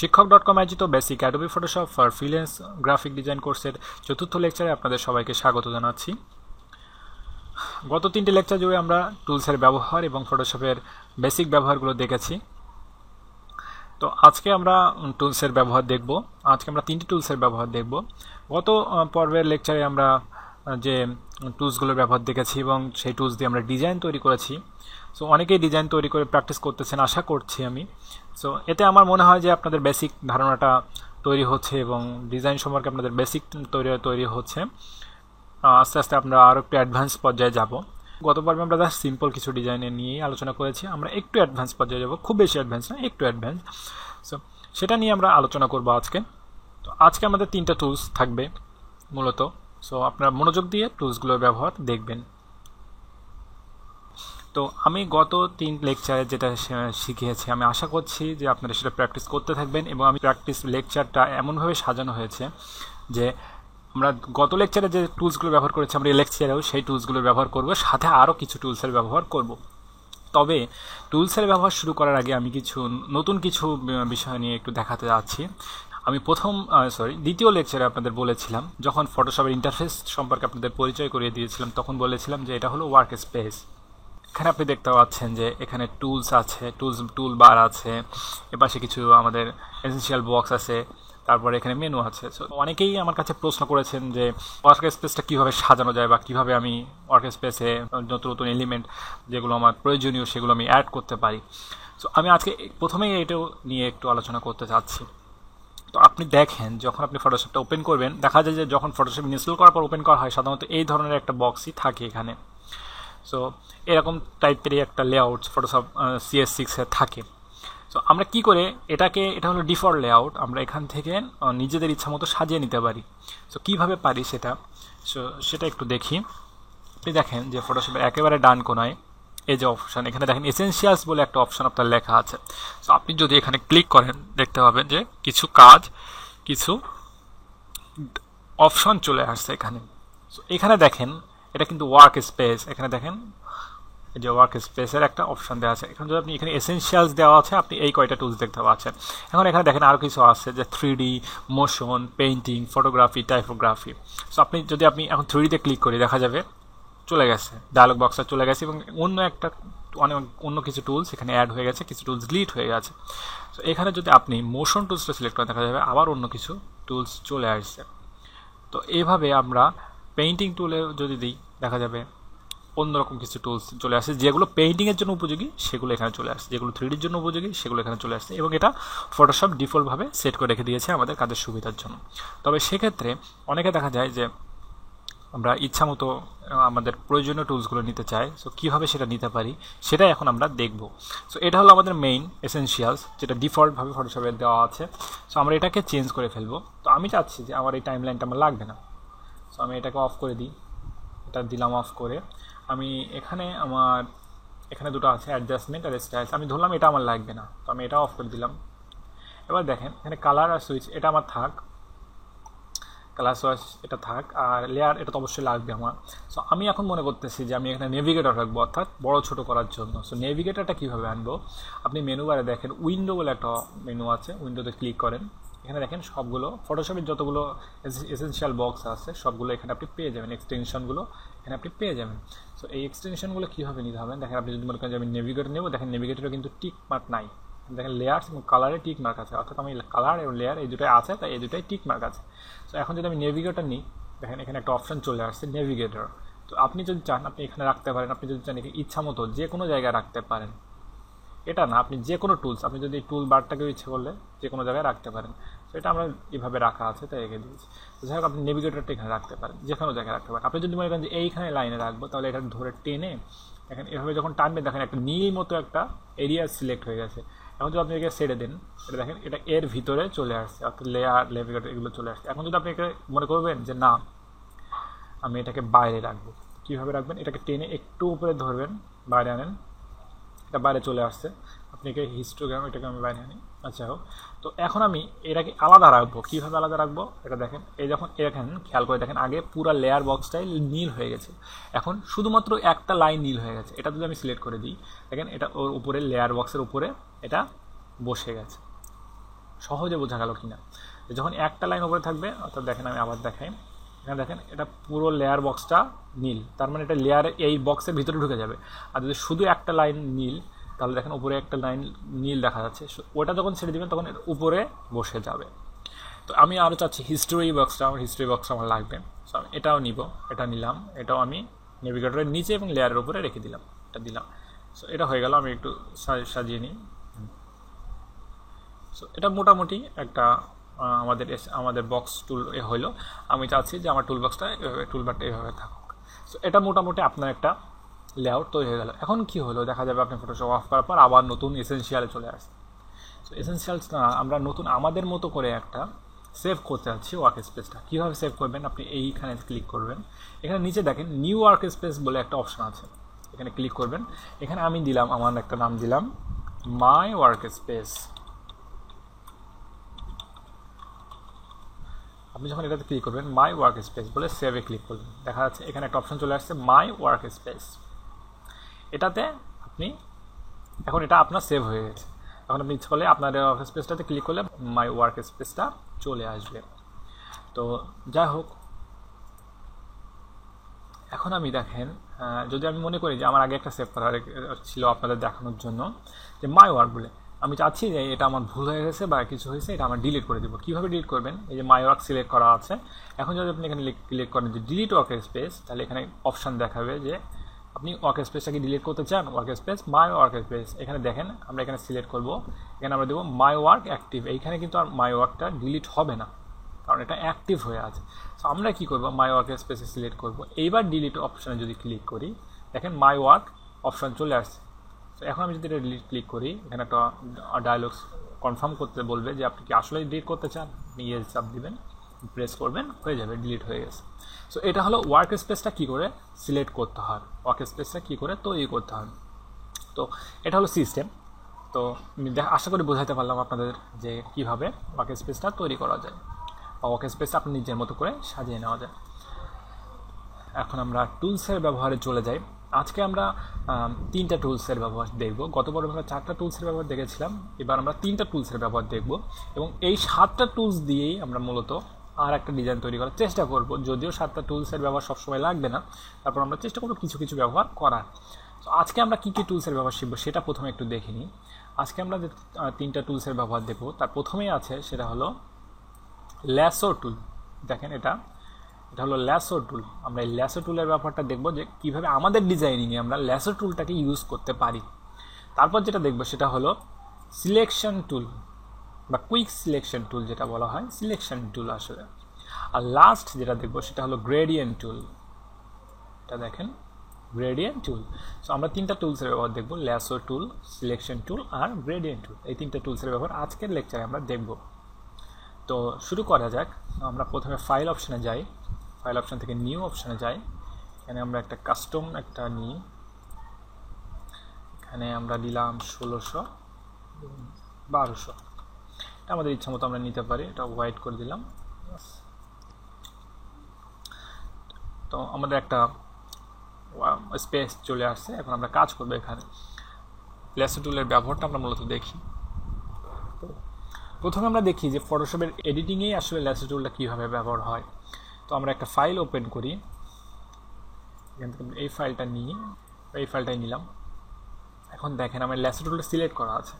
শিক্ষক.com আয়োজিত basic Adobe Photoshop for freelance graphic design কোর্সের চতুর্থ লেকচারে আপনাদের সবাইকে স্বাগত জানাচ্ছি। গত 3টি লেকচার জুড়ে আমরা টুলসের ব্যবহার এবং ফটোশপের বেসিক ব্যবহারগুলো দেখেছি। তো আজকে আমরা টুলসের ব্যবহার দেখব। আজকে আমরা 3টি টুলসের ব্যবহার দেখব। গত পর্বের লেকচারে আমরা যে টুলসগুলোর ব্যবহার দেখেছি এবং সেই টুলস দিয়ে আমরা ডিজাইন তৈরি করেছি। সো অনেকেই ডিজাইন তৈরি করে প্র্যাকটিস করতেছেন আশা করছি আমি। সো এতে আমার মনে হয় যে আপনাদের বেসিক ধারণাটা তৈরি হচ্ছে এবং ডিজাইন সম্পর্কে আপনাদের বেসিক তৈরি হচ্ছে। আস্তে আস্তে আমরা আরও একটু অ্যাডভান্স পর্যায়ে যাব। গত পর্বে আমরা জাস্ট সিম্পল কিছু ডিজাইনের নিয়েই আলোচনা করেছি। আমরা একটু অ্যাডভান্স পর্যায়ে যাব, খুব বেশি অ্যাডভান্স না, একটু অ্যাডভান্স। সো সেটা নিয়ে আমরা আলোচনা করব আজকে। তো আজকে আমাদের 3টা টুলস থাকবে মূলত। সো আপনারা মনোযোগ দিয়ে টুলসগুলোর ব্যবহার দেখবেন। তো আমি গত 3 লেকচারে যেটা শিখিয়েছি, আমি আশা করছি যে আপনারা সেটা প্র্যাকটিস করতে থাকবেন এবং আমি প্র্যাকটিস লেকচারটা এমনভাবে সাজানো হয়েছে যে আমরা গত লেকচারে যে টুলসগুলো ব্যবহার করেছি আমরা এই লেকচারেও সেই টুলসগুলোর ব্যবহার করব, সাথে আরও কিছু টুলসের ব্যবহার করব। তবে টুলসের ব্যবহার শুরু করার আগে আমি নতুন কিছু বিষয় নিয়ে একটু দেখাতে যাচ্ছি। আমি দ্বিতীয় লেকচারে আপনাদের বলেছিলাম, যখন ফটোশপের ইন্টারফেস সম্পর্কে আপনাদের পরিচয় করিয়ে দিয়েছিলাম, তখন বলেছিলাম যে এটা হলো ওয়ার্ক স্পেস। এখানে আপনি দেখতে পাচ্ছেন যে এখানে টুলস আছে, টুল বার আছে, এপাশে কিছু আমাদের এসেনশিয়াল বক্স আছে, তারপরে এখানে মেনু আছে। সো অনেকেই আমার কাছে প্রশ্ন করেছেন যে ওয়ার্ক স্পেসটা কীভাবে সাজানো যায় বা কীভাবে আমি ওয়ার্ক স্পেসে নতুন নতুন এলিমেন্ট যেগুলো আমার প্রয়োজনীয় সেগুলো আমি অ্যাড করতে পারি। সো আমি আজকে প্রথমেই এটাও নিয়ে একটু আলোচনা করতে চাচ্ছি। তো আপনি দেখেন, যখন আপনি ফটোশপটা ওপেন করবেন, দেখা যায় যে যখন ফটোশপ ইনস্টল করার পর ওপেন করা হয় সাধারণত এই ধরনের একটা বক্সই থাকে এখানে। সো এরকম টাইপেরই একটা লেআউট ফটোশপ CS6-এ থাকে। সো আমরা কি করে এটা হলো ডিফল্ট লেআউট, আমরা এখান থেকে নিজেদের ইচ্ছা মতো সাজিয়ে নিতে পারি। সো কীভাবে পারি সেটা একটু দেখি। আপনি দেখেন যে ফটোশপের একেবারে ডান কোনায় এই যে অপশান, এখানে দেখেন এসেনশিয়ালস বলে একটা অপশান আপনার লেখা আছে। সো আপনি যদি এখানে ক্লিক করেন দেখতে পাবেন যে কিছু অপশন চলে আসছে এখানে। সো এখানে দেখেন এটা কিন্তু ওয়ার্ক স্পেস, এখানে দেখেন এই যে ওয়ার্ক স্পেসের একটা অপশন দেওয়া আছে। এখন যদি আপনি এখানে এসেনশিয়ালস দেওয়া আছে, আপনি এই কয়টা টুলস দেখতে পাচ্ছেন। এখন এখানে দেখেন আরও কিছু আছে যে 3D, motion, painting, photography, typography. So আপনি এখন 3Dতে ক্লিক করি, দেখা যাবে চলে গেছে, ডায়ালগ বক্সটা চলে গেছে এবং অন্য কিছু টুলস এখানে অ্যাড হয়ে গেছে, কিছু টুলস ডিলিট হয়ে গেছে। সো এখানে যদি আপনি মোশন টুলসটা সিলেক্ট করেন, দেখা যাবে আবার অন্য কিছু টুলস চলে আসছে। তো এইভাবে আমরা পেইন্টিং টুলে যদি দিই, দেখা যাবে অন্যরকম কিছু টুলস চলে আসে, যেগুলো পেইন্টিংয়ের জন্য উপযোগী সেগুলো এখানে চলে আসছে, যেগুলো 3Dর জন্য উপযোগী সেগুলো এখানে চলে আসছে এবং এটা ফটোশপ ডিফল্টভাবে সেট করে রেখে দিয়েছে আমাদের কাজের সুবিধার জন্য। তবে সেক্ষেত্রে অনেকে দেখা যায় যে আমরা ইচ্ছা মতো আমাদের প্রয়োজনীয় টুলসগুলো নিতে চাই। সো কীভাবে সেটা নিতে পারি সেটাই এখন আমরা দেখব। সো এটা হলো আমাদের মেইন এসেনশিয়ালস, যেটা ডিফল্টভাবে ফটোশপে দেওয়া আছে। সো আমরা এটাকে চেঞ্জ করে ফেলবো। তো আমি চাচ্ছি যে আমার এই টাইম লাইনটা আমার লাগবে না। সো আমি এটাকে অফ করে দিই, এটা দিলাম অফ করে। আমি এখানে দুটো আছে, অ্যাডজাস্টমেন্ট আর স্টাইলস, আমি ধরলাম এটা আমার লাগবে না, তো আমি এটা অফ করে দিলাম। এবার দেখেন এখানে কালার আর সুইচ এটা আমার থাক, কালার সুইচ এটা থাক, আর লেয়ার এটা তো অবশ্যই লাগবে আমার। সো আমি এখন মনে করতেছি যে আমি এখানে নেভিগেটর রাখবো, অর্থাৎ বড় ছোট করার জন্য। সো নেভিগেটরটা কীভাবে আনবো, আপনি মেনু বারে দেখেন উইন্ডো বলে একটা মেনু আছে, উইন্ডোতে ক্লিক করেন। এখানে দেখেন সবগুলো ফটোশপের যতগুলো এসেনশিয়াল বক্স আছে সবগুলো এখানে আপনি পেয়ে যাবেন, এক্সটেনশনগুলো এখানে আপনি পেয়ে যাবেন। সো এই এক্সটেনশনগুলো কীভাবে নিতে হবে দেখেন, আপনি যদি মনে করেন যে আমি নেভিগেটর নেবো, দেখেন নেভিগেটরে কিন্তু টিক মার্ক নাই, দেখেন লেয়ার্স এবং কালারে টিক মার্ক আছে, অর্থাৎ আমি কালার এবং লেয়ার এই দুটোই আছে, তাই এই দুটোই টিক মার্ক আছে। সো এখন যদি আমি নেভিগেটর নিই, দেখেন এখানে একটা অপশন চলে আসছে নেভিগেটর। তো আপনি যদি চান আপনি এখানে রাখতে পারেন, আপনি যদি চান ইচ্ছা মতো যে কোনো জায়গায় রাখতে পারেন। এটা না, আপনি যে কোনো টুলস, আপনি যদি টুল বারটাকেও ইচ্ছে করলে যে কোনো জায়গায় রাখতে পারেন। তো এটা আমরা এভাবে রাখা আছে তাই রেখে দিয়েছি। তো যাই হোক, আপনি নেভিগেটরটা এখানে রাখতে পারেন, যে কোনো জায়গায় রাখতে পারেন। আপনি যদি মনে করেন যে এইখানে লাইনে রাখবো, তাহলে এটা ধরে টেনে দেখেন এভাবে যখন টানবেন, দেখেন একটা নীল মতো একটা এরিয়া সিলেক্ট হয়ে গেছে। এখন যদি আপনি একে ছেড়ে দেন, এটা দেখেন এটা এর ভিতরে চলে আসছে, অর্থাৎ লেয়ার নেভিগেটর এগুলো চলে আসছে। এখন যদি আপনি একে মনে করবেন যে না আমি এটাকে বাইরে রাখবো, কীভাবে রাখবেন, এটাকে টেনে একটু উপরে ধরবেন, বাইরে আনেন, এটা বাইরে চলে আসছে। আপনি একে হিস্টোগ্রাম, এটাকে আমি বাইরে আনি। আচ্ছা হোক, তো এখন আমি এটাকে আলাদা রাখবো। কীভাবে আলাদা রাখবো এটা দেখেন, যখন খেয়াল করে দেখেন আগে পুরো লেয়ার বক্সটাই নীল হয়ে গেছে, এখন শুধুমাত্র একটা লাইন নীল হয়ে গেছে। এটা যদি আমি সিলেক্ট করে দিই, দেখেন এটা ওর উপরে লেয়ার বক্সের উপরে এটা বসে গেছে। সহজে বোঝা গেল কিনা। যখন একটা লাইন উপরে থাকবে, অর্থাৎ দেখেন আমি আবার দেখাই, এখানে দেখেন এটা পুরো লেয়ার বক্সটা নীল, তার মানে এটা লেয়ার এই বক্সের ভিতরে ঢুকে যাবে। আর যদি শুধু একটা লাইন নীল, তাহলে দেখেন উপরে একটা লাইন নীল দেখা যাচ্ছে, ওটা যখন ছেড়ে দেবেন তখন এর উপরে বসে যাবে। তো আমি আরও চাচ্ছি হিস্ট্রি বক্সটা, আমার হিস্ট্রি বক্সটা আমার লাগবে, সো আমি এটাও নিব, এটা নিলাম, এটাও আমি নেভিগেটরের নিচে এবং লেয়ারের উপরে রেখে দিলাম, এটা দিলাম। সো এটা হয়ে গেল, আমি একটু সাজিয়ে নিই। সো এটা মোটামুটি একটা আমাদের বক্স টুল হইলো। আমি চাচ্ছি যে আমার টুলবক্সটা এভাবে, টুলবারটা এভাবে থাকুক। সো এটা মোটামুটি আপনার একটা লেআউট তৈরি হয়ে গেল। এখন কি হলো, দেখা যাবে আপনি ফটোশপ অফ করার পর আবার নতুন এসেনশিয়ালে চলে আসে। সো এসেনশিয়ালস না, আমরা নতুন আমাদের মতো করে একটা সেভ করতে যাচ্ছি ওয়ার্ক স্পেসটা। কীভাবে সেভ করবেন, আপনি এইখানে ক্লিক করবেন, এখানে নিচে দেখেন নিউ ওয়ার্ক স্পেস বলে একটা অপশন আছে, এখানে ক্লিক করবেন। এখানে আমি দিলাম, আমার একটা নাম দিলাম মাই ওয়ার্ক স্পেস। আপনি যখন এটাতে ক্লিক করবেন মাই ওয়ার্ক স্পেস বলে সেভে ক্লিক করবেন, দেখা যাচ্ছে এখানে একটা অপশন চলে আসছে মাই ওয়ার্ক স্পেস। এটাতে আপনি, এখন এটা আপনার সেভ হয়ে গেছে। এখন আপনি ইচ্ছা করলে আপনার ওয়ার্ক স্পেসটাতে ক্লিক করলে মাই ওয়ার্ক স্পেসটা চলে আসবে। তো যাই হোক, এখন আমি দেখেন, যদি আমি মনে করি যে আমার আগে একটা সেভ করা ছিল আপনাদের দেখানোর জন্য যে মাই ওয়ার্ক বলে, আমি চাচ্ছি যে এটা আমার ভুল হয়ে গেছে বা কিছু হয়েছে, এটা আমার ডিলিট করে দেবো। কীভাবে ডিলিট করবেন, এই যে মাই ওয়ার্ক সিলেক্ট করা আছে, এখন যদি আপনি এখানে ক্লিক করেন যে ডিলিট ওয়ার্ক স্পেস, তাহলে এখানে অপশান দেখাবে যে আপনি ওয়ার্ক স্পেসটাকে ডিলিট করতে চান, work space my work space. এখানে দেখেন আমরা এখানে সিলেক্ট করবো, এখানে আমরা দেবো মাই ওয়ার্ক অ্যাক্টিভ। এইখানে কিন্তু আর মাই ওয়ার্কটা ডিলিট হবে না, কারণ এটা অ্যাক্টিভ হয়ে আছে। সো আমরা কী করবো, মাই ওয়ার্ক স্পেসে সিলেক্ট করবো, এইবার ডিলিট অপশানে যদি ক্লিক করি, দেখেন মাই ওয়ার্ক অপশান চলে আসছে। তো এখন আমি যদি এটা ডিলিট ক্লিক করি, এখানে একটা ডায়লগস কনফার্ম করতে বলবে যে আপনি কি আসলে ডিলিট করতে চান, আপনি ইয়েস চাপ দিবেন, প্রেস করবেন, হয়ে যাবে, ডিলিট হয়ে গেছে। সো এটা হলো ওয়ার্ক স্পেসটা কী করে সিলেক্ট করতে হয়, ওয়ার্ক স্পেসটা কী করে তৈরি করতে হয়। তো এটা হলো সিস্টেম। তো আশা করি বোঝাতে পারলাম আপনাদের যে কীভাবে ওয়ার্ক স্পেসটা তৈরি করা যায় বা ওয়ার্ক স্পেসটা আপনি নিজের মতো করে সাজিয়ে নেওয়া যায়। এখন আমরা টুলসের ব্যবহারে চলে যাই। আজকে আমরা 3টা টুলসের ব্যবহার দেখব। গতবার আমরা 4টা টুলসের ব্যবহার দেখেছিলাম, এবার আমরা 3টা টুলসের ব্যবহার দেখব এবং এই 7টা টুলস দিয়েই আমরা মূলত আর একটা ডিজাইন তৈরি করার চেষ্টা করব। যদিও 7টা টুলসের ব্যবহার সবসময় লাগবে না, তারপর আমরা চেষ্টা করব কিছু কিছু ব্যবহার করার। তো আজকে আমরা কী কী টুলসের ব্যবহার শিখবো সেটা প্রথমে একটু দেখে নিই। আজকে আমরা যে 3টা টুলসের ব্যবহার দেখব, তার প্রথমেই আছে সেটা হলো ল্যাসো টুল। দেখেন এটা হলো ল্যাসো টুল। আমরা এই ল্যাসো টুলের ব্যাপারটা দেখব যে কীভাবে আমাদের ডিজাইনিংয়ে আমরা ল্যাসো টুলটাকে ইউজ করতে পারি। তারপর যেটা দেখব সেটা হলো সিলেকশন টুল বা কুইক সিলেকশন টুল, যেটা বলা হয় সিলেকশন টুল আসলে। আর লাস্ট যেটা দেখব সেটা হলো গ্রেডিয়েন্ট টুল। এটা দেখেন গ্রেডিয়েন্ট টুল। সো আমরা 3টা টুলসের ব্যবহার দেখব, ল্যাসো টুল, সিলেকশন টুল আর গ্রেডিয়েন্ট টুল। এই 3টা টুলসের ব্যবহার আজকের লেকচারে আমরা দেখব। তো শুরু করা যাক। আমরা প্রথমে ফাইল অপশানে যাই, ফাইল অপশান থেকে নিউ অপশানে যাই। এখানে আমরা একটা কাস্টম একটা নিই, এখানে আমরা দিলাম 1600 1200, এটা আমাদের ইচ্ছা মতো আমরা নিতে পারি। এটা হোয়াইট করে দিলাম। তো আমাদের একটা স্পেস চলে আসছে। এখন আমরা কাজ করবো এখানে। ল্যাসো টুলের ব্যবহারটা আমরা মূলত দেখি। প্রথমে আমরা দেখি যে ফটোশপের এডিটিংয়েই আসলে ল্যাসো টুলটা কীভাবে ব্যবহার হয়। তো আমরা একটা ফাইল ওপেন করি, এখান থেকে এই ফাইলটা নিই, এই ফাইলটাই নিলাম। এখন দেখেন আমার ল্যাসো টুলটা সিলেক্ট করা আছে।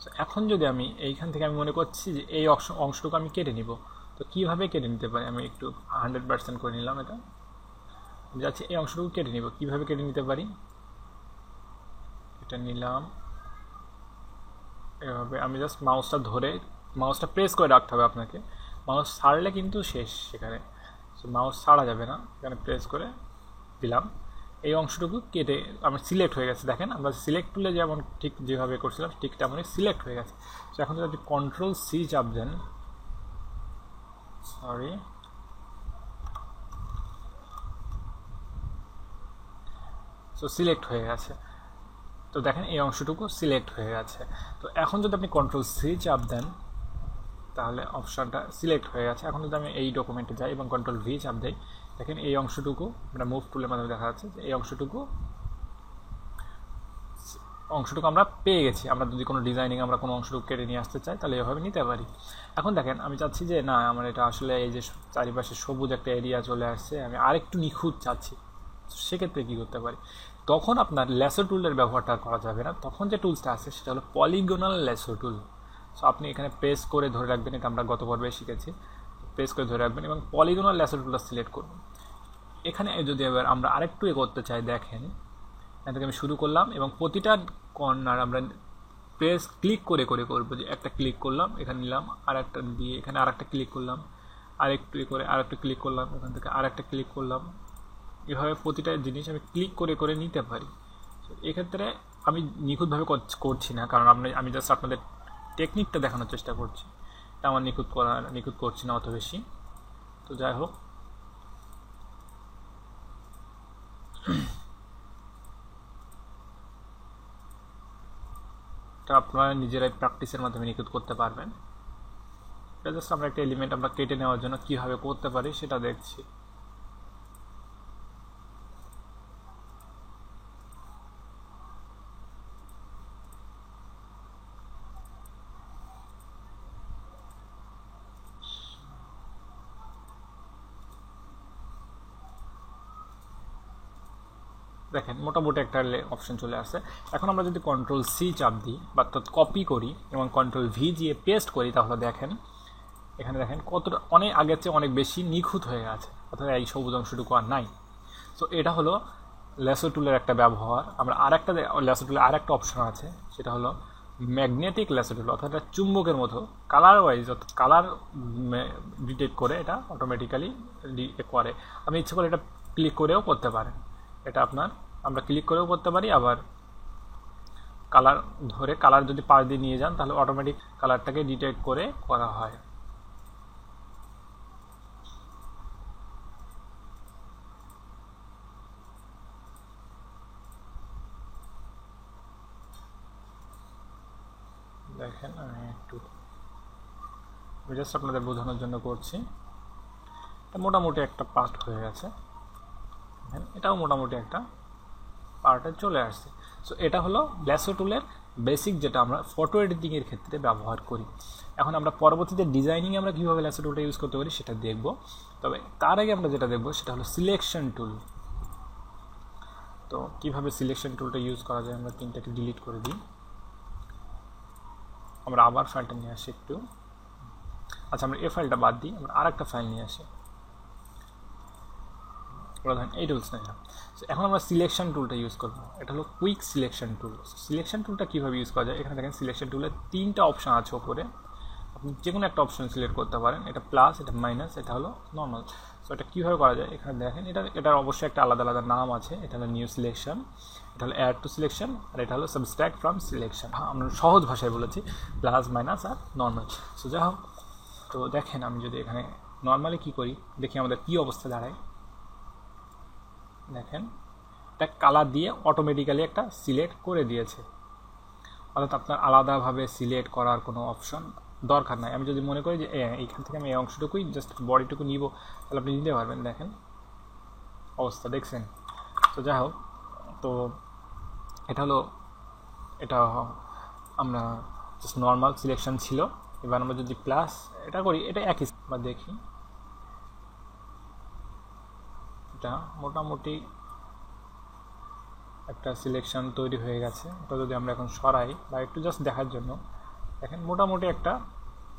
তো এখন যদি আমি এইখান থেকে আমি মনে করছি যে এই অংশটুকু আমি কেটে নিব, তো কীভাবে কেটে নিতে পারি, আমি একটু 100% করে নিলাম। এটা আমি যাচ্ছি এই অংশটুকু কেটে নিব, কীভাবে কেটে নিতে পারি, এটা নিলাম এভাবে। আমি জাস্ট মাউসটা ধরে, মাউসটা প্রেস করে রাখতে হবে আপনাকে, মাউস ছাড়লে কিন্তু শেষ সেখানে। সো মাউস ছাড়া যাবে না, এখানে প্রেস করে দিলাম। এই অংশটুকু কেটে আমার সিলেক্ট হয়ে গেছে। দেখেন আমরা সিলেক্ট টুলে যেমন ঠিক যেভাবে করছিলাম ঠিক তেমনই সিলেক্ট হয়ে গেছে। সো এখন যদি আপনি Ctrl+C চাপ দেন, সরি সো সিলেক্ট হয়ে গেছে। তো দেখেন এই অংশটুকু সিলেক্ট হয়ে গেছে। তো এখন যদি আপনি Ctrl+C চাপ দেন, তাহলে অপশানটা সিলেক্ট হয়ে গেছে। এখন যদি আমি এই ডকুমেন্টে যাই এবং Ctrl+V চাপ দিই, দেখেন এই অংশটুকু আমরা মুভ টুলের মাধ্যমে দেখা যাচ্ছে যে এই অংশটুকু অংশটুকু আমরা পেয়ে গেছি। আমরা যদি কোনো ডিজাইনিং আমরা কোনো অংশটুকু কেটে নিয়ে আসতে চাই তাহলে এভাবে নিতে পারি। এখন দেখেন আমি চাচ্ছি যে না আমার এটা আসলে এই যে চারিপাশে সবুজ একটা এরিয়া চলে আসছে, আমি আরেকটু নিখুঁত চাচ্ছি, সেক্ষেত্রে কী করতে পারি? তখন আপনার ল্যাসো টুলের ব্যবহারটা করা যাবে না, তখন যে টুলসটা আছে সেটা হলো পলিগোনাল ল্যাসো টুল। সো আপনি এখানে প্রেস করে ধরে রাখবেন, এটা আমরা গত পর্বে শিখেছি, প্রেস করে ধরে রাখবেন এবং পলিগোনাল ল্যাসো টুলটা সিলেক্ট করবেন। এখানে যদি এবার আমরা আরেকটু এগোতে চাই, দেখেন এখান থেকে আমি শুরু করলাম এবং প্রতিটা কর্নার আমরা প্রেস ক্লিক করে করে করবো, যে একটা ক্লিক করলাম এখানে নিলাম, আর একটা দিয়ে এখানে আর একটা ক্লিক করলাম, আরেকটু করে আর একটা ক্লিক করলাম, এখান থেকে আর একটা ক্লিক করলাম, এভাবে প্রতিটা জিনিস আমি ক্লিক করে করে নিতে পারি। এক্ষেত্রে আমি নিখুঁতভাবে করছি না, কারণ আমি জাস্ট আপনাদের টেকনিকটা দেখানোর চেষ্টা করছি, তা আমার নিখুঁত করছি না অত বেশি। তো যাই হোক, এটা আপনারা নিজেরাই প্র্যাকটিসের মাধ্যমে নিখুঁত করতে পারবেন। এটা জাস্ট আমরা একটা এলিমেন্ট আমরা কেটে নেওয়ার জন্য কীভাবে করতে পারি সেটা দেখছি। দেখেন মোটামুটি একটা অপশন চলে আসছে। এখন আমরা যদি কন্ট্রোল সি চাপ দিই বা কপি করি এবং কন্ট্রোল ভি দিয়ে পেস্ট করি, তাহলে দেখেন এখানে দেখেন কতটা অনেক আগের চেয়ে অনেক বেশি নিখুঁত হয়ে গেছে, অর্থাৎ এই সবুজ অংশটুকু আর নাই। সো এটা হলো ল্যাসো টুলের একটা ব্যবহার। আমরা আরেকটা ল্যাসো টুলের আরেকটা অপশন আছে, সেটা হলো ম্যাগনেটিক ল্যাসো টুল, অর্থাৎ এটা চুম্বকের মতো কালার ওয়াইজ, অর্থাৎ কালার ডিটেক্ট করে এটা অটোমেটিক্যালি করে। আমি ইচ্ছে করে এটা ক্লিক করেও করতে পারেন, এটা আমরা ক্লিক করেও করতে পারি, আবার কালার ধরে কালার যদি পাশ দিয়ে নিয়ে যান তাহলে অটোমেটিক কালারটাকে ডিটেক্ট করে করা হয়। দেখেন আমি জাস্ট আপনাদের বোঝানোর জন্য করছি। মোটামুটি একটা পার্ট হয়ে গেছে, এটাও মোটামুটি একটা পার্টে চলে আসছে। সো এটা হলো ল্যাসো টুলের বেসিক, যেটা আমরা ফটো এডিটিংয়ের ক্ষেত্রে ব্যবহার করি। এখন আমরা পরবর্তীতে ডিজাইনিংয়ে আমরা কীভাবে ল্যাসো টুলটা ইউজ করতে পারি সেটা দেখব। তবে তার আগে আমরা যেটা দেখব সেটা হলো সিলেকশন টুল। তো কীভাবে সিলেকশন টুলটা ইউজ করা যায়, আমরা তিনটাকে ডিলিট করে দিই, আমরা আবার ফাইলটা নিয়ে আসি একটু। আচ্ছা, আমরা এই ফাইলটা বাদ দিই, আমরা আর একটা ফাইল নিয়ে আসি, ধরেন এই টুলস নিলাম। এখন আমরা সিলেকশন টুলটা ইউজ করবো, এটা হলো কুইক সিলেকশন টুল। সিলেকশন টুলটা কীভাবে ইউজ করা যায়, এখানে দেখেন সিলেকশন টুলের তিনটা অপশান আছে ওপরে, আপনি যে কোনো একটা অপশন সিলেক্ট করতে পারেন, এটা প্লাস, এটা মাইনাস, এটা হলো নর্মাল। সো এটা কীভাবে করা যায়, এখানে দেখেন এটার অবশ্যই একটা আলাদা আলাদা নাম আছে। এটা হলো নিউ সিলেকশন, এটা হলো অ্যাড টু সিলেকশন, আর এটা হলো সাবস্ট্রাক্ট ফ্রম সিলেকশন। আমরা সহজ ভাষায় বলেছি, প্লাস, মাইনাস আর নর্মাল। সো যাই হোক, তো দেখেন আমি যদি এখানে নর্মালি কী করি, দেখি আমাদের কী অবস্থা দাঁড়ায়। দেখেন এটা কালার দিয়ে অটোমেটিক্যালি একটা সিলেক্ট করে দিয়েছে, অর্থাৎ আপনার আলাদাভাবে সিলেক্ট করার কোনো অপশন দরকার নাই। আমি যদি মনে করি যে এইখান থেকে আমি এই অংশটুকুই জাস্ট বডিটুকু নিব, তাহলে আপনি নিতে পারবেন। দেখেন অবস্থা দেখছেন। তো যাই হোক, তো এটা আমরা জাস্ট নর্মাল সিলেকশন ছিল। এবার আমরা যদি প্লাস এটা করি, এটা একই, বা দেখি এটা মোটামুটি একটা সিলেকশন তৈরি হয়ে গেছে। এটা যদি আমরা এখন সরাই বা একটু জাস্ট দেখার জন্য, দেখেন মোটামুটি একটা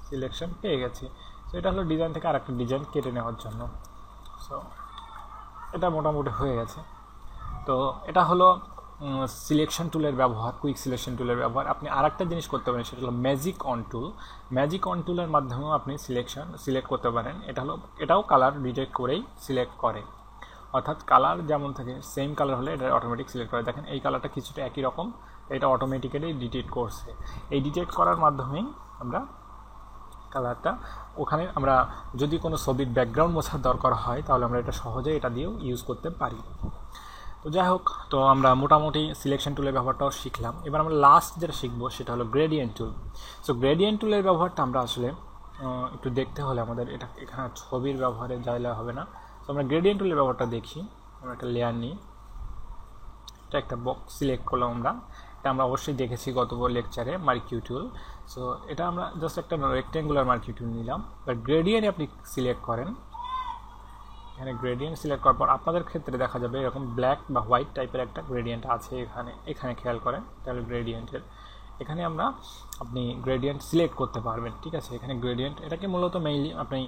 সিলেকশন পেয়ে গেছি। সো এটা হলো ডিজাইন থেকে আর একটা ডিজাইন কেটে নেওয়ার জন্য। সো এটা মোটামুটি হয়ে গেছে। তো এটা হলো সিলেকশন টুলের ব্যবহার, কুইক সিলেকশন টুলের ব্যবহার। আপনি আর একটা জিনিস করতে পারেন, সেটা হলো magic on tool. Magic on টুলের মাধ্যমেও আপনি সিলেক্ট করতে পারেন। এটাও কালার ডিটেক্ট করেই সিলেক্ট করে, অর্থাৎ কালার যেমন থাকে সেম কালার হলে এটা অটোমেটিক সিলেক্ট করে। দেখেন এই কালারটা কিছুটা একই রকম, এটা অটোমেটিক্যালি ডিটেক্ট করছে। এই ডিটেক্ট করার মাধ্যমেই আমরা কালারটা ওখানে, আমরা যদি কোনো ছবির ব্যাকগ্রাউন্ড মোছার দরকার হয় তাহলে আমরা এটা সহজে এটা দিয়েও ইউজ করতে পারি। তো যাই হোক, তো আমরা মোটামুটি সিলেকশন টুলের ব্যবহারটাও শিখলাম। এবার আমরা লাস্ট যেটা শিখবো সেটা হলো গ্রেডিয়েন্ট টুল। সো গ্রেডিয়েন্ট টুলের ব্যবহারটা আমরা আসলে একটু দেখতে হলে আমাদের এখানে ছবির ব্যবহারে যাইলে হবে না। তো আমরা গ্রেডিয়েন্ট টুলের ব্যবহারটা দেখি। আমরা একটা লেয়ার নিই, এটা একটা বক্স সিলেক্ট করলাম আমরা, এটা আমরা অবশ্যই দেখেছি গত লেকচারে মার্কিউ টুল। সো এটা আমরা জাস্ট একটা রেক্টেঙ্গুলার মার্কিউ টুল নিলাম, বাট গ্রেডিয়েন্ট আপনি সিলেক্ট করেন। এখানে গ্রেডিয়েন্ট সিলেক্ট করার পর আপনাদের ক্ষেত্রে দেখা যাবে এরকম ব্ল্যাক বা হোয়াইট টাইপের একটা গ্রেডিয়েন্ট আছে এখানে খেয়াল করেন, তাহলে গ্রেডিয়েন্টের এখানে আপনি গ্রেডিয়েন্ট সিলেক্ট করতে পারবেন। ঠিক আছে, এখানে গ্রেডিয়েন্ট এটাকে মূলত মেইনলি আপনি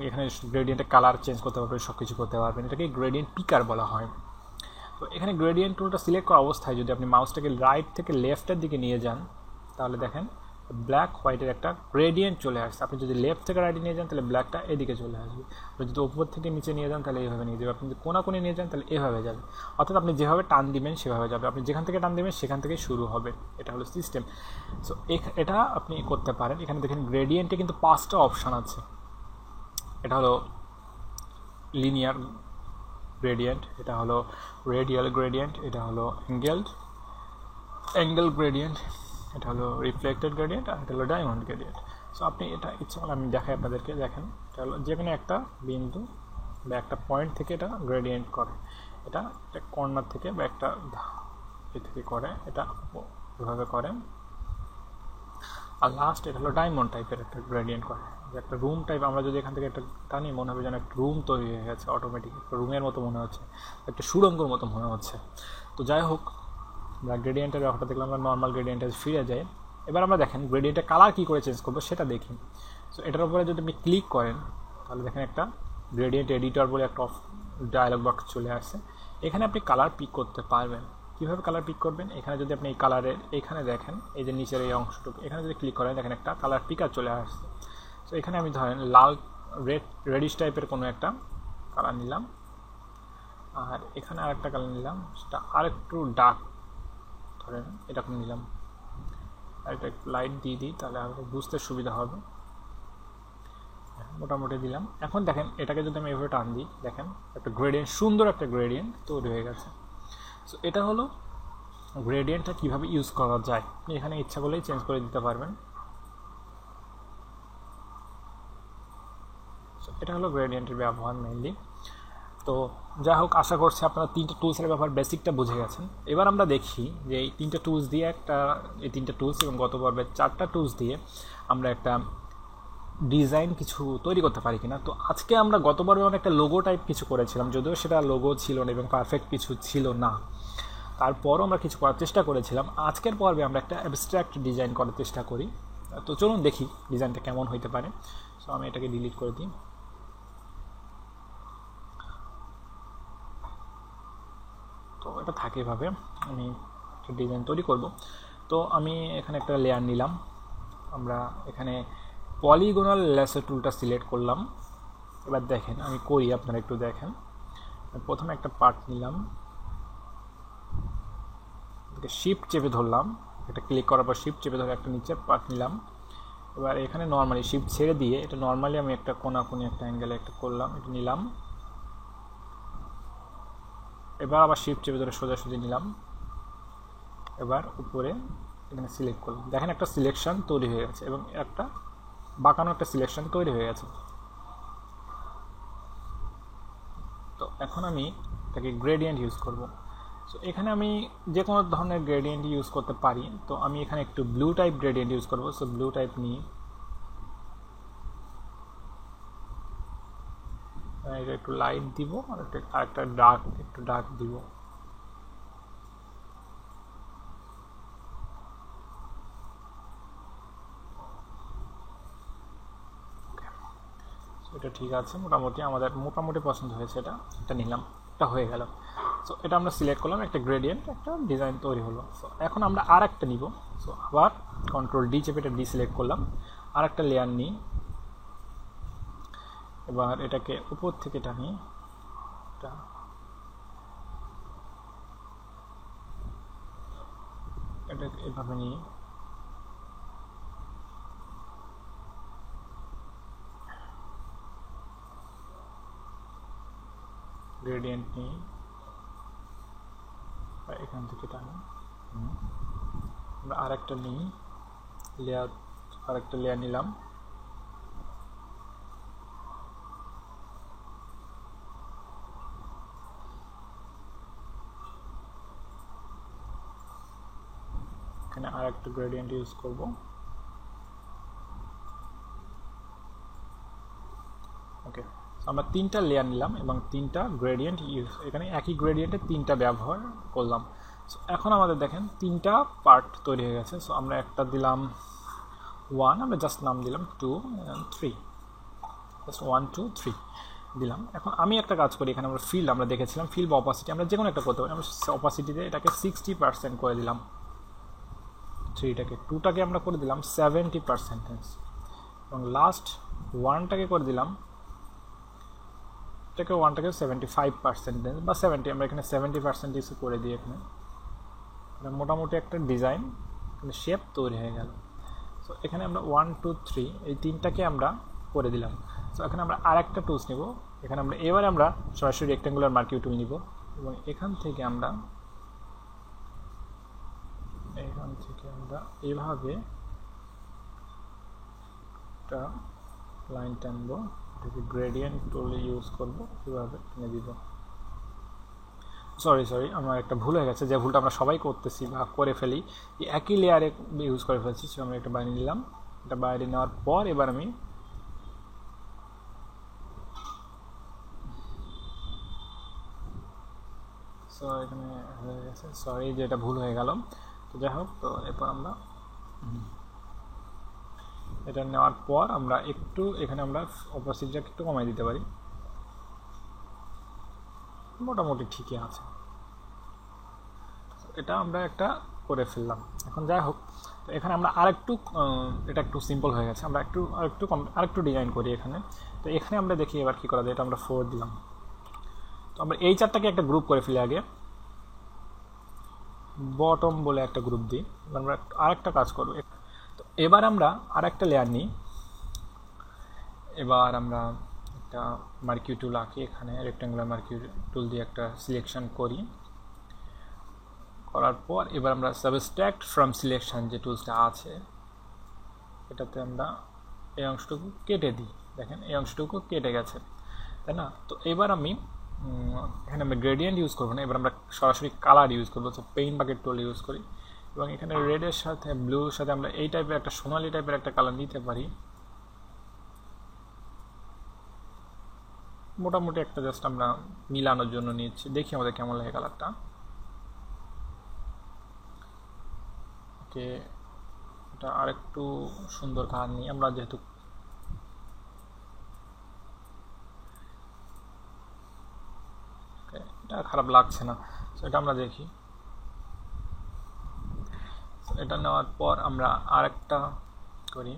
এখানে গ্রেডিয়েন্টের কালার চেঞ্জ করতে পারবেন, সব কিছু করতে পারবেন, এটাকে গ্রেডিয়েন্ট পিকার বলা হয়। তো এখানে গ্রেডিয়েন্ট টুলটা সিলেক্ট করা অবস্থায় যদি আপনি মাউসটাকে রাইট থেকে লেফটের দিকে নিয়ে যান, তাহলে দেখেন ব্ল্যাক হোয়াইটের একটা গ্রেডিয়েন্ট চলে আসছে। আপনি যদি লেফট থেকে রাইটে নিয়ে যান তাহলে ব্ল্যাকটা এদিকে চলে আসবে, আপনি যদি উপর থেকে নিচে নিয়ে যান তাহলে এইভাবে নিয়ে যাবে, আপনি যদি কোণে নিয়ে যান তাহলে এভাবে যাবে। অর্থাৎ আপনি যেভাবে টান দিবেন সেভাবে যাবে, আপনি যেখান থেকে টান দিবেন সেখান থেকেই শুরু হবে। এটা হলো সিস্টেম। সো এটা আপনি করতে পারেন। এখানে দেখেন গ্রেডিয়েন্টে কিন্তু 5টা অপশান আছে। এটা হলো লিনিয়ার গ্রেডিয়েন্ট, এটা হলো রেডিয়াল গ্রেডিয়েন্ট, এটা হলো অ্যাঙ্গেল গ্রেডিয়েন্ট, এটা হলো রিফ্লেক্টেড গ্রেডিয়েন্ট, আর এটা হলো ডায়মন্ড গ্রেডিয়েন্ট। সো আপনি এটা ইচ্ছা করলে আমি দেখাই আপনাদেরকে। দেখেন এটা হলো যে কোনো একটা বিন্দু বা একটা পয়েন্ট থেকে এটা গ্রেডিয়েন্ট করে, এটা একটা কর্নার থেকে বা একটা থেকে করে, এটা এভাবে করে। আর লাস্ট এটা হলো ডায়মন্ড টাইপের একটা গ্রেডিয়েন্ট করে, যে একটা রুম টাইপ। আমরা যদি এখান থেকে একটা টানি মনে হবে যেন একটা রুম তৈরি হয়ে গেছে, অটোমেটিক একটা রুমের মতো মনে হচ্ছে, একটা সুড়ঙ্গর মতো মনে হচ্ছে। তো যাই হোক, আমরা গ্রেডিয়েন্টের ব্যাপারটা দেখলাম, আমরা নর্মাল গ্রেডিয়েন্টে ফিরে যাই। এবার আমরা দেখেন গ্রেডিয়েন্টের কালার কী করে চেঞ্জ করবো সেটা দেখি। সো এটার উপরে যদি আপনি ক্লিক করেন তাহলে দেখেন একটা গ্রেডিয়েন্ট এডিটর বলে একটা ডায়লগ বক্স চলে আসছে। এখানে আপনি কালার পিক করতে পারবেন। কীভাবে কালার পিক করবেন? এখানে যদি আপনি এই কালারের এখানে দেখেন, এই যে নিচের এই অংশটুকু, এখানে যদি ক্লিক করেন দেখেন একটা কালার পিকার চলে আসছে। সো এখানে আমি ধরেন লাল রেডিশ টাইপের কোনো একটা কালার নিলাম, আর এখানে আরেকটা কালার নিলাম, সেটা আরেকটু ডার্ক ধরেন এরকম নিলাম, আর এটা একটু লাইট দিয়ে দিই তাহলে আরও বুঝতে সুবিধা হবে। মোটামুটি দিলাম। এখন দেখেন এটাকে যদি আমি এভাবে টান দিই, দেখেন একটা গ্রেডিয়েন্ট, সুন্দর একটা গ্রেডিয়েন্ট তৈরি হয়ে গেছে। সো এটা হলো গ্রেডিয়েন্টটা কীভাবে ইউজ করা যায়। আপনি এখানে ইচ্ছা করলেই চেঞ্জ করে দিতে পারবেন। সো এটা হলো গ্রেডিয়েন্টের ব্যবহার মেইনলি। তো যাই হোক, আশা করছি আপনারা 3টা টুলসের ব্যাপার বেসিকটা বুঝে গেছেন। এবার আমরা দেখি যে এই 3টা টুলস দিয়ে এই 3টা টুলস এবং গত পর্বের 4টা টুলস দিয়ে আমরা একটা ডিজাইন কিছু তৈরি করতে পারি কিনা। তো আজকে আমরা গত পর্বে একটা লোগো টাইপ কিছু করেছিলাম, যদিও সেটা লোগো ছিল না এবং পারফেক্ট কিছু ছিল না, তারপরও আমরা কিছু করার চেষ্টা করেছিলাম। আজকের পর্বে আমরা একটা অ্যাবস্ট্রাক্ট ডিজাইন করার চেষ্টা করি। তো চলুন দেখি ডিজাইনটা কেমন হইতে পারে। সো আমি এটাকে ডিলিট করে দিই। তো এটা থাকে এভাবে, আমি একটা ডিজাইন তৈরি করব। তো আমি এখানে একটা লেয়ার নিলাম, আমরা এখানে পলিগোনাল ল্যাসো টুলটা সিলেক্ট করলাম। এবার দেখেন আমি করি, আপনারা একটু দেখেন। প্রথমে একটা পার্ট নিলাম, শিফট চেপে ধরলাম, এটা ক্লিক করার পর শিফট চেপে ধরে একটা নিচের পার্ট নিলাম। এবার এখানে নর্মালি শিফট ছেড়ে দিয়ে এটা নর্মালি আমি একটা কোনাকুনি একটা অ্যাঙ্গেলে একটা করলাম, এটা নিলাম। এবার আবার শিফট চেপে ধরে সোজাসুজি নিলাম। এবার উপরে এখানে সিলেক্ট করলাম, দেখেন একটা সিলেকশন তৈরি হয়ে গেছে এবং একটা বাঁকানো একটা সিলেকশন তৈরি হয়ে গেছে। তো এখন আমি এটাকে গ্রেডিয়েন্ট ইউজ করব। সো এখানে আমি যে কোনো ধরনের গ্রেডিয়েন্ট ইউজ করতে পারি। তো আমি এখানে একটু ব্লু টাইপ গ্রেডিয়েন্ট ইউজ করব। সো ব্লু টাইপ নিই, এটা একটু লাইট দিব, আর একটা ডার্ক, একটু ডার্ক দিব। এটা ঠিক আছে, মোটামুটি আমাদের মোটামুটি পছন্দ হয়েছে, এটা নিলাম, এটা হয়ে গেল। সো এটা আমরা সিলেক্ট করলাম, একটা গ্রেডিয়েন্ট, একটা ডিজাইন তৈরি হলো। সো এখন আমরা আর একটা নিব। সো আবার কন্ট্রোল ডি চেপে এটা ডিসিলেক্ট করলাম, আর একটা লেয়ার নিই। এবার এটাকে উপর থেকে টানি, এটা এভাবে নিই। গ্রেডিয়েন্ট নিই, এখান থেকে টানি। আমরা আরেকটা নিই লেয়ার, আরেকটা লেয়ার নিলাম। এখানে আর একটা গ্রেডিয়েন্ট ইউজ করব। ওকে, আমরা তিনটা লেয়ার নিলাম এবং তিনটা গ্রেডিয়েন্ট ইউজ, এখানে একই গ্রেডিয়েন্টে তিনটা ব্যবহার করলাম। সো এখন আমাদের দেখেন তিনটা পার্ট তৈরি হয়ে গেছে। সো আমরা একটা দিলাম 1, আমরা জাস্ট নাম দিলাম 2 and 3, জাস্ট 1 2 3 দিলাম। এখন আমি একটা কাজ করি, এখানে আমরা ফিল আমরা দেখেছিলাম ফিল বা অপাসিটি আমরা যে কোনো একটা করতে পারি। আমরা অপাসিটিতে এটাকে 60% করে দিলাম, 3টাকে, 2টাকে আমরা করে দিলাম 70%, এবং লাস্ট 1টাকে করে দিলাম, এটাকে 1টাকে 75% বা 70, আমরা এখানে 70% ইউজ করে দিই। এখানে মোটামুটি একটা ডিজাইন শেপ তৈরি হয়ে গেল। সো এখানে আমরা 1 2 3 এই তিনটাকে আমরা করে দিলাম। সো এখানে আমরা আর একটা টুলস নিব, এখানে আমরা এবারে আমরা সরাসরি রেক্ট্যাঙ্গুলার মার্কিউ টুল নিব এবং এখান থেকে আমরা এইভাবে একটা লাইন টানবো, এটাকে গ্রেডিয়েন্ট টুল ইউজ করব, এভাবে টেনে দিব। সরি আমার একটা ভুল হয়ে গেছে, যে ভুলটা আমরা সবাই করতেছি বা করে ফেলি, এই একই লেয়ারে ইউজ করে ফেলছি। সো আমরা একটা বাইরে নিলাম, এটা বাইরে নেওয়ার পর এবার আমি সো এখানে হয়ে গেছে, সরি যে এটা ভুল হয়ে গেল। তো যাই হোক, তো এরপর আমরা এটা নেওয়ার পর আমরা একটু এখানে আমরা অপাসিটিটা একটু কমাই দিতে পারি, মোটামুটি ঠিকই আছে। এটা আমরা একটা করে ফেললাম। এখন যাই হোক, তো এখানে আমরা আরেকটু এটা একটু সিম্পল হয়ে গেছে, আমরা আরেকটু ডিজাইন করি এখানে। তো এখানে আমরা দেখি এবার কী করা যায়। এটা আমরা 4 দিলাম। তো আমরা এই চারটাকে একটা গ্রুপ করে ফেলি, আগে বটম বলে একটা গ্রুপ দিই। আমরা আরেকটা কাজ করব। তো এবার আমরা আরেকটা লেয়ার নিই, এবার আমরা একটা মার্কিউ টুল আঁকি, এখানে রেক্ট্যাঙ্গুলার মার্কিউ টুল দিয়ে একটা সিলেকশন করি। করার পর এবার আমরা সাবস্ট্রাক্ট ফ্রম সিলেকশন যে টুলসটা আছে এটাতে আমরা এই অংশটুকু কেটে দিই। দেখেন এই অংশটুকু কেটে গেছে, তাই না? তো এবার আমি এখানে আমরা গ্রেডিয়েন্ট ইউজ করবো না, এবার আমরা সরাসরি কালার ইউজ করবো। তো পেইন্ট বাকেট টুল ইউজ করি এবং এখানে রেডের সাথে ব্লুর সাথে আমরা এই টাইপের একটা সোনালি টাইপের একটা কালার নিতে পারি। মোটামুটি একটা জাস্ট আমরা মিলানোর জন্য নিচ্ছি, দেখি আমাদের কেমন লাগে কালারটা। ওকে, এটা আরেকটু সুন্দর কালার নিই আমরা, যেহেতু এটা খারাপ লাগছে না। এটা আমরা দেখি, এটা নেওয়ার পর আমরা আরেকটা করি,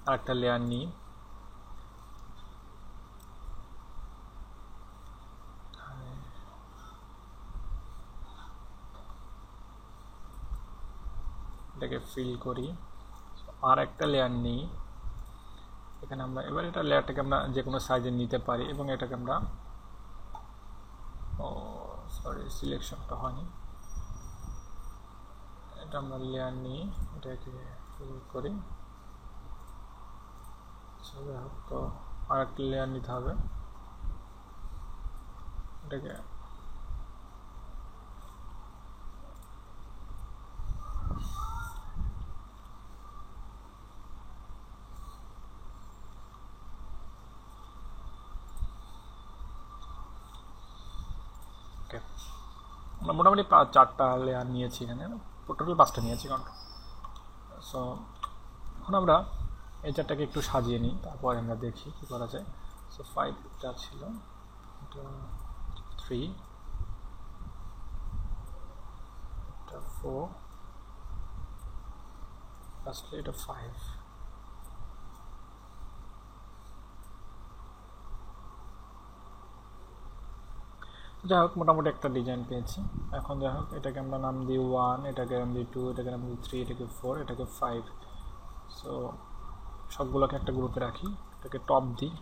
আরেকটা লেয়ার নিই। এটাকে ফিল করি, আর একটা লেয়ার নিই। এখানে আমরা এবার এটা লেয়ারটাকে আমরা যে কোনো সাইজে নিতে পারি এবং এটাকে আমরা সিলেকশনটা হয়নি, এটা আমরা লেয়ার নিই, এটাকে ফিল করি। তো আর একটা লেয়ার নিতে হবে, এটাকে আমরা মোটামুটি 4টা লেয়ার নিয়েছি, এখানে টোটাল 5টা নিয়েছি কারণ। সো এখন আমরা এই 4টাকে একটু সাজিয়ে নিই, তারপর আমরা দেখি কী করা যায়। সো 5টা ছিল, এটা 3, এটা 4, লাস্টলি এটা 5। যাই হোক, মোটামুটি একটা ডিজাইন পেয়েছি। এখন যাই হোক, এটাকে আমরা নাম দিই 1, এটাকে নাম দিই 2, এটাকে নাম দিই 3, এটাকে 4, এটাকে 5। সো সবগুলোকে একটা গ্রুপে রাখি, এটাকে টপ দিই।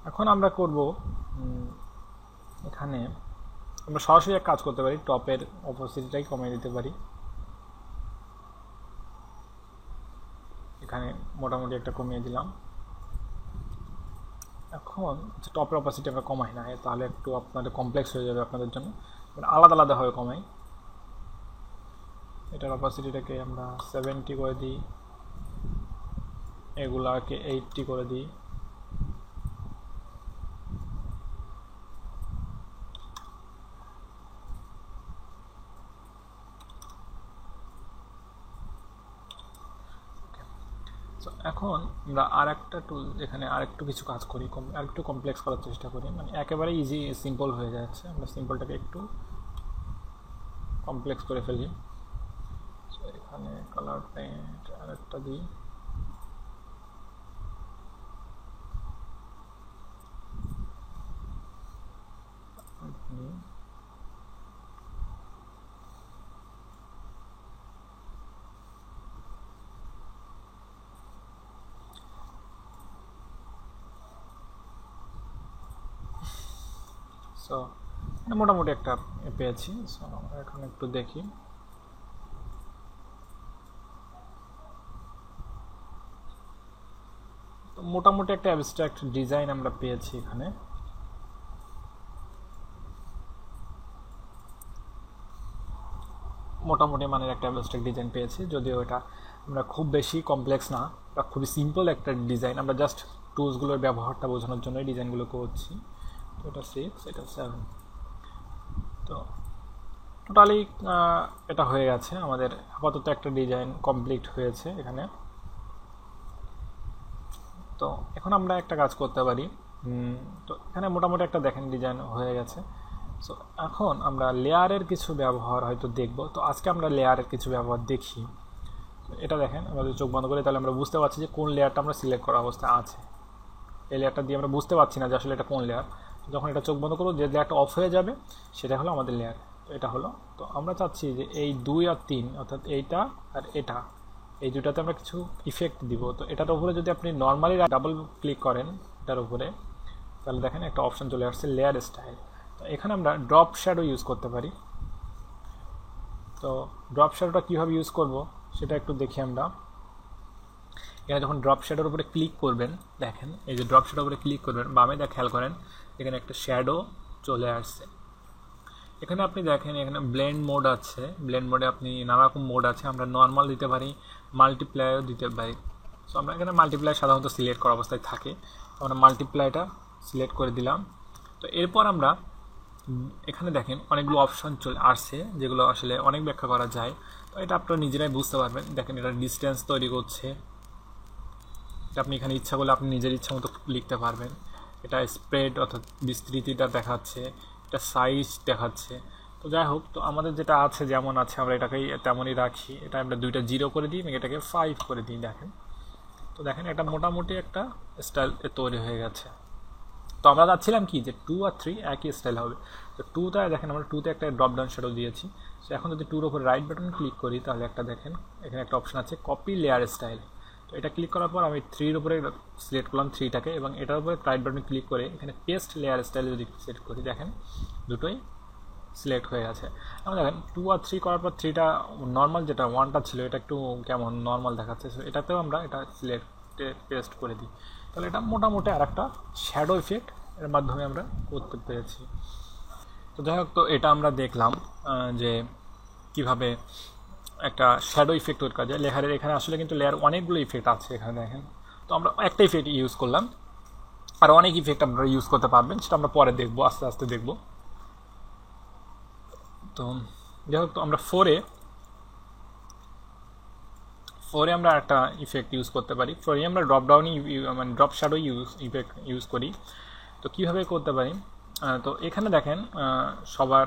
এখন আমরা করব এখানে আমরা সরাসরি এক কাজ করতে পারি, টপের অপোজিটটাই কমিয়ে দিতে পারি। এখানে মোটামুটি একটা কমিয়ে দিলাম। এখন টপের অপাসিটি আমরা কমাই না, তাহলে একটু আপনাদের কমপ্লেক্স হয়ে যাবে আপনাদের জন্য। আলাদা আলাদাভাবে কমাই। এটার অপাসিটিটাকে আমরা 70 করে দিই, এগুলাকে 80 করে দিই। সো এখন আমরা আরেকটা টুল, এখানে আরেকটু কিছু কাজ করি, আরেকটু কমপ্লেক্স করার চেষ্টা করি, মানে একেবারে ইজি সিম্পল হয়ে যাচ্ছে, আমরা সিম্পলটাকে একটু কমপ্লেক্স করে ফেলি। সো এখানে কালার পেইন্ট আরেকটা দিই। সো মোটামুটি একটা পেয়েছি। সো আমরা এখন একটু দেখি। তো মোটামুটি একটা অ্যাবস্ট্রাক্ট ডিজাইন আমরা পেয়েছি এখানে। মোটামুটি মানের একটা অ্যাবস্ট্রাক্ট ডিজাইন পেয়েছি, যদিও এটা আমরা খুব বেশি কমপ্লেক্স না, এটা খুবই সিম্পল একটা ডিজাইন। আমরা জাস্ট টুলসগুলোর ব্যবহারটা বোঝানোর জন্যই ডিজাইনগুলো করছি। তো এটা 6, এটা 7। তো টোটালি এটা হয়ে গেছে আমাদের। আপাতত একটা ডিজাইন কমপ্লিট হয়েছে এখানে। তো এখন আমরা একটা কাজ করতে পারি। তো এখানে মোটামুটি একটা দেখেন ডিজাইন হয়ে গেছে। সো এখন আমরা লেয়ারের কিছু ব্যবহার হয়তো দেখব। তো আজকে আমরা লেয়ারের কিছু ব্যবহার দেখি। এটা দেখেন, আমাদের চোখ বন্ধ করে তাহলে আমরা বুঝতে পারছি যে কোন লেয়ারটা আমরা সিলেক্ট করা অবস্থায় আছে। এই লেয়ারটা দিয়ে আমরা বুঝতে পারছি না যে আসলে এটা কোন লেয়ার। যখন এটা চোখ বন্ধ করবো, যে লেয়ারটা অফ হয়ে যাবে সেটা হলো আমাদের লেয়ার। তো এটা হলো। তো আমরা চাচ্ছি যে এই 2 আর 3, অর্থাৎ এইটা আর এটা, এই দুটাতে আমরা কিছু ইফেক্ট দিব। তো এটার উপরে যদি আপনি নর্মালি ডাবল ক্লিক করেন এটার উপরে, তাহলে দেখেন একটা অপশন চলে আসছে লেয়ার স্টাইল। তো এখানে আমরা ড্রপ শ্যাডো ইউজ করতে পারি। তো ড্রপ শ্যাডোটা কীভাবে ইউজ করব সেটা একটু দেখি আমরা। এখানে যখন ড্রপ শ্যাডোর উপরে ক্লিক করবেন, দেখেন এই যে ড্রপ শ্যাডোর উপরে ক্লিক করবেন, বামে খেয়াল করেন এখানে একটা শ্যাডো চলে আসছে। এখানে আপনি দেখেন এখানে ব্লেন্ড মোড আছে। ব্লেন্ড মোডে আপনি নানা রকম মোড আছে, আমরা নর্মাল দিতে পারি, মাল্টিপ্লাইও দিতে পারি। সো আমরা এখানে মাল্টিপ্লাই সাধারণত সিলেক্ট করা অবস্থায় থাকে, আমরা মাল্টিপ্লাইটা সিলেক্ট করে দিলাম। তো এরপর আমরা এখানে দেখেন অনেকগুলো অপশন চলে আসছে, যেগুলো আসলে অনেক ব্যাখ্যা করা যায়। তো এটা আপনারা নিজেরাই বুঝতে পারবেন। দেখেন এটা ডিস্টেন্স তৈরি করছে, এটা আপনি এখানে ইচ্ছা করলে আপনি নিজের ইচ্ছা মতো লিখতে পারবেন। এটা স্প্রেড অর্থাৎ বিস্তৃতিটা দেখাচ্ছে, এটা সাইজ দেখাচ্ছে। তো যাই হোক, তো আমাদের যেটা আছে যেমন আছে আমরা এটাকেই তেমনই রাখি। এটা আমরা 2টা 0 করে দিই এবং এটাকে 5 করে দিই। দেখেন, তো দেখেন এটা মোটামুটি একটা স্টাইল তৈরি হয়ে গেছে। তো আমরা চাচ্ছিলাম কি যে 2 আর 3 একই স্টাইল হবে। তো 2টা দেখেন আমরা 2তে একটা ড্রপ ডাউন শ্যাডো দিয়েছি। সো এখন যদি 2-র উপর রাইট বাটন ক্লিক করি, তাহলে একটা দেখেন এখানে একটা অপশন আছে কপি লেয়ার স্টাইল। তো এটা ক্লিক করার পর আমি 3-র উপরে সিলেক্ট করলাম 3টাকে, এবং এটার উপরে রাইট বাটন ক্লিক করে এখানে পেস্ট লেয়ার স্টাইল যদি সিলেক্ট করি, দেখেন দুটোই সিলেক্ট হয়ে গেছে। এখন দেখেন 2 আর 3 করার পর 3টা নর্মাল, যেটা 1টা ছিল এটা একটু কেমন নর্মাল দেখাচ্ছে। সো এটাতেও আমরা এটা সিলেক্টে পেস্ট করে দিই। তাহলে এটা মোটামুটি আর একটা শ্যাডো ইফেক্ট এর মাধ্যমে আমরা করতে পেরেছি। তো যাই হোক, তো এটা আমরা দেখলাম যে কিভাবে একটা শ্যাডো ইফেক্ট তৈরি করা যায় লেয়ারের। এখানে আসলে কিন্তু লেয়ার অনেকগুলো ইফেক্ট আছে এখানে দেখেন। তো আমরা একটা ইফেক্ট ইউজ করলাম, আর অনেক ইফেক্ট আপনারা ইউজ করতে পারবেন, সেটা আমরা পরে দেখবো, আস্তে আস্তে দেখবো। তো যাই হোক, তো আমরা 4-এ আমরা একটা ইফেক্ট ইউজ করতে পারি। 4-এ আমরা ড্রপ ডাউনই মানে ড্রপ শ্যাডো ইফেক্ট ইউজ করি। তো কীভাবে করতে পারি, তো এখানে দেখেন সবার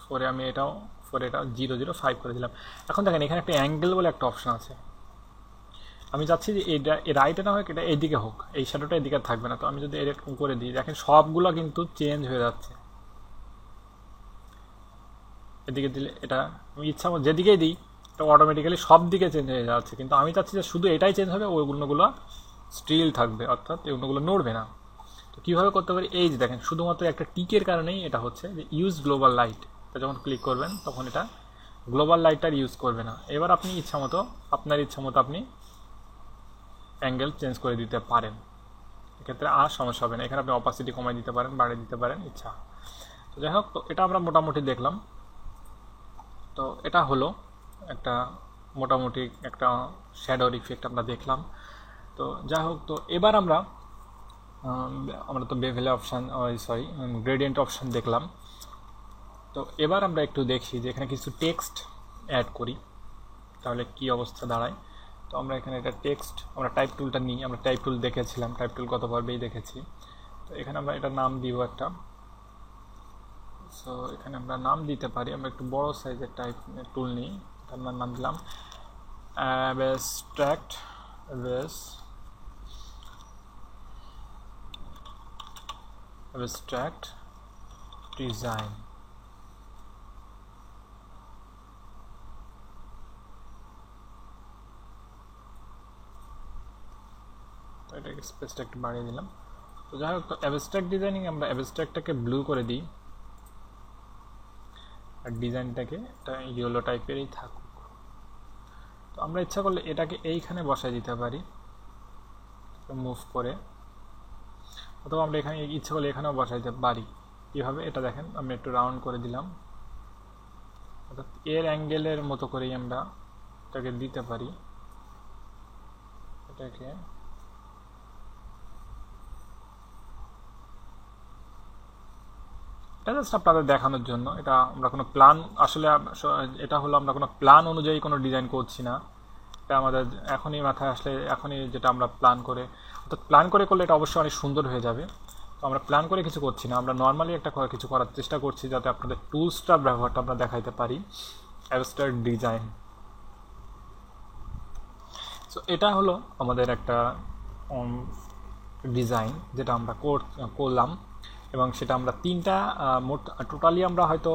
4-এ আমি এটা 005 করে দিলাম। এখন দেখেন এখানে একটা অ্যাঙ্গেল বলে একটা অপশন আছে। আমি চাচ্ছি যে এটা রাইটে না হোক, এটা এইদিকে হোক, এই শ্যাডোটা এদিকে থাকবে না। তো আমি যদি এরকম করে দিই, দেখেন সবগুলো কিন্তু চেঞ্জ হয়ে যাচ্ছে। এদিকে দিলে এটা আমি ইচ্ছা মতো যেদিকেই দিই এটা অটোমেটিক্যালি সব দিকে চেঞ্জ হয়ে যাচ্ছে, কিন্তু আমি চাচ্ছি যে শুধু এটাই চেঞ্জ হবে, ওইগুলোগুলো স্টিল থাকবে, অর্থাৎ ওইগুলোগুলো নড়বে না। তো কীভাবে করতে পারি, এই যে দেখেন শুধুমাত্র একটা টিকের কারণেই এটা হচ্ছে যে ইউজ গ্লোবাল লাইট। এটা যখন ক্লিক করবেন তখন এটা গ্লোবাল লাইটটার ইউজ করবে না। এবার আপনি ইচ্ছা মতো আপনার ইচ্ছা মতো আপনি অ্যাঙ্গেল চেঞ্জ করে দিতে পারেন, এক্ষেত্রে আর সমস্যা হবে না। এখানে আপনি অপাসিটি কমাই দিতে পারেন, বাড়িয়ে দিতে পারেন ইচ্ছা। তো যাই হোক, তো এটা আমরা মোটামুটি দেখলাম। তো এটা হলো একটা মোটামুটি একটা শ্যাডোর ইফেক্ট আমরা দেখলাম। তো যাই হোক, তো এবার আমরা তো বেভেলে অপশান, সরি, গ্রেডিয়েন্ট অপশান দেখলাম। তো এবার আমরা একটু দেখি যে এখানে কিছু টেক্সট অ্যাড করি, তাহলে কি অবস্থা দাঁড়ায়। তো আমরা এখানে এটা টেক্সট, আমরা টাইপ টুলটা নিই, আমরা টাইপ টুল দেখেছিলাম, টাইপ টুল গত পর্বেই দেখেছি। তো এখানে আমরা এটা নাম দিব একটা। সো এখানে আমরা নাম দিতে পারি, আমরা একটু বড় সাইজের টাইপ টুল নিই, আমরা নাম দিলাম abstract ডিজাইন। তো এটাকে স্পেসটা একটু বাড়িয়ে দিলাম। তো যাই হোক, তো অ্যাবস্ট্রাক্ট ডিজাইনিং আমরা অ্যাবস্ট্রাক্টটাকে ব্লু করে দিই, আর ডিজাইনটাকে একটা ইয়েলো টাইপেরই থাকুক। তো আমরা ইচ্ছা করলে এটাকে এইখানে বসায় দিতে পারি মুভ করে, অথবা আমরা এখানে ইচ্ছা করলে এখানেও বসাইতে পারি। কীভাবে, এটা দেখেন, আমি একটু রাউন্ড করে দিলাম, অর্থাৎ এর অ্যাঙ্গেলের মতো করেই আমরা এটাকে দিতে পারি। এটাকে এটা জাস্ট আপনাদের দেখানোর জন্য, এটা আমরা কোনো প্ল্যান, আসলে এটা হলো আমরা কোনো প্ল্যান অনুযায়ী কোনো ডিজাইন করছি না, এটা আমাদের এখনই মাথায় আসলে এখনই যেটা আমরা প্ল্যান করে, অর্থাৎ প্ল্যান করে করলে এটা অবশ্যই অনেক সুন্দর হয়ে যাবে। তো আমরা প্ল্যান করে কিছু করছি না, আমরা নর্মালি একটা কিছু করার চেষ্টা করছি যাতে আপনাদের টুলসটার ব্যবহারটা আমরা দেখাইতে পারি। অ্যাবস্ট্রাক্ট ডিজাইন, সো এটা হলো আমাদের একটা ডিজাইন যেটা আমরা করলাম, এবং সেটা আমরা তিনটা মোট টোটালি আমরা হয়তো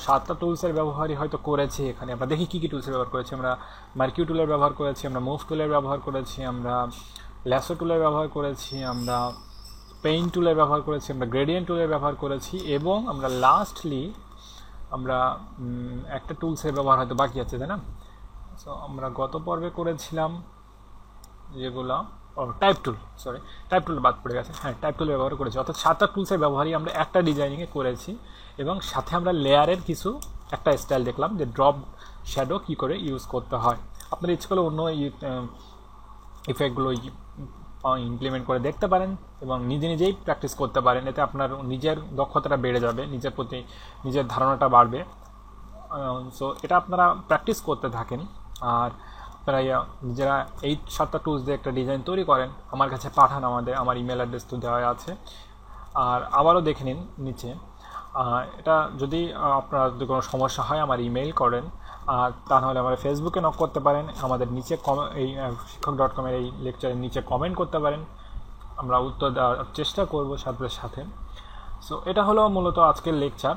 7টা টুলসের ব্যবহারই হয়তো করেছি। এখানে আমরা দেখি কী কী টুলসের ব্যবহার করেছি। আমরা মার্কিউ টুলের ব্যবহার করেছি, আমরা মুভ টুলের ব্যবহার করেছি, আমরা ল্যাসো টুলের ব্যবহার করেছি, আমরা পেইন্ট টুলের ব্যবহার করেছি, আমরা গ্রেডিয়েন্ট টুলের ব্যবহার করেছি, এবং আমরা লাস্টলি আমরা একটা টুলসের ব্যবহার হয়তো বাকি আছে, তাই না? সো আমরা গত পর্বে করেছিলাম যেগুলো, টাইপ টুল, সরি টাইপ টুল বাদ পড়ে গেছে, হ্যাঁ টাইপ টুল ব্যবহার করেছি, অর্থাৎ 7টা টুলসের ব্যবহারই আমরা একটা ডিজাইনিংয়ে করেছি। এবং সাথে আমরা লেয়ারের কিছু একটা স্টাইল দেখলাম যে ড্রপ শ্যাডো কী করে ইউজ করতে হয়। আপনার ইচ্ছে করলে অন্য ইফেক্টগুলো ইমপ্লিমেন্ট করে দেখতে পারেন এবং নিজে নিজেই প্র্যাকটিস করতে পারেন, এতে আপনার নিজের দক্ষতাটা বেড়ে যাবে, নিজের প্রতি নিজের ধারণাটা বাড়বে। সো এটা আপনারা প্র্যাকটিস করতে থাকেন, আর আপনারা নিজেরা এই 7টা টুলস দিয়ে একটা ডিজাইন তৈরি করেন, আমার কাছে পাঠান, আমার ইমেল অ্যাড্রেস তো দেওয়া আছে। আর আবারও দেখে নিন নিচে, এটা যদি আপনার যদি কোনো সমস্যা হয় আমার ইমেইল করেন, আর তা নাহলে আমার ফেসবুকে নক করতে পারেন, আমাদের নিচে এই শিক্ষক.com এই লেকচারের নিচে কমেন্ট করতে পারেন, আমরা উত্তর দেওয়ার চেষ্টা করব সাথে সাথে। সো এটা হলো মূলত আজকের লেকচার।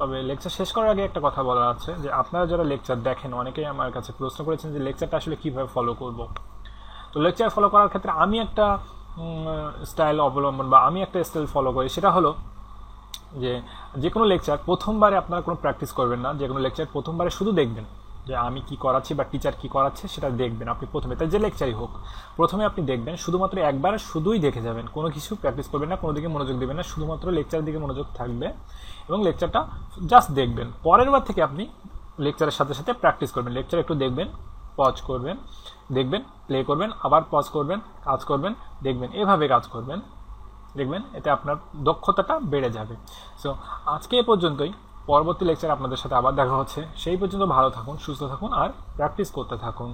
তবে লেকচার শেষ করার আগে একটা কথা বলা আছে যে আপনারা যারা লেকচার দেখেন, অনেকেই আমার কাছে প্রশ্ন করেছেন যে লেকচারটা আসলে কীভাবে ফলো করব। তো লেকচার ফলো করার ক্ষেত্রে আমি একটা স্টাইল অবলম্বন বা আমি একটা স্টাইল ফলো করি, সেটা হলো যে কোনো লেকচার প্রথমবারে আপনারা কোনো প্র্যাকটিস করবেন না, যে কোনো লেকচার প্রথমবারে শুধু দেখবেন যে আমি কি করাচ্ছি বা টিচার কি করাচ্ছে সেটা দেখবেন আপনি প্রথমে, তাই যে লেকচারই হোক প্রথমে আপনি দেখবেন, শুধুমাত্র একবার শুধুই দেখে যাবেন, কোনো কিছু প্র্যাকটিস করবেন না, কোনো দিকে মনোযোগ দেবেন না, শুধুমাত্র লেকচারের দিকে মনোযোগ থাকবে এবং লেকচারটা জাস্ট দেখবেন। পরের বার থেকে আপনি লেকচারের সাথে সাথে প্র্যাকটিস করবেন, লেকচার একটু দেখবেন, পজ করবেন, দেখবেন, প্লে করবেন, আবার পজ করবেন, কাজ করবেন, দেখবেন, এভাবে কাজ করবেন, দেখবেন এতে আপনার দক্ষতাটা বেড়ে যাবে। সো আজকে এ পর্যন্তই, পরবর্তী লেকচার আপনাদের সাথে আবার দেখা হচ্ছে, সেই পর্যন্ত ভালো থাকুন, সুস্থ থাকুন আর প্র্যাকটিস করতে থাকুন।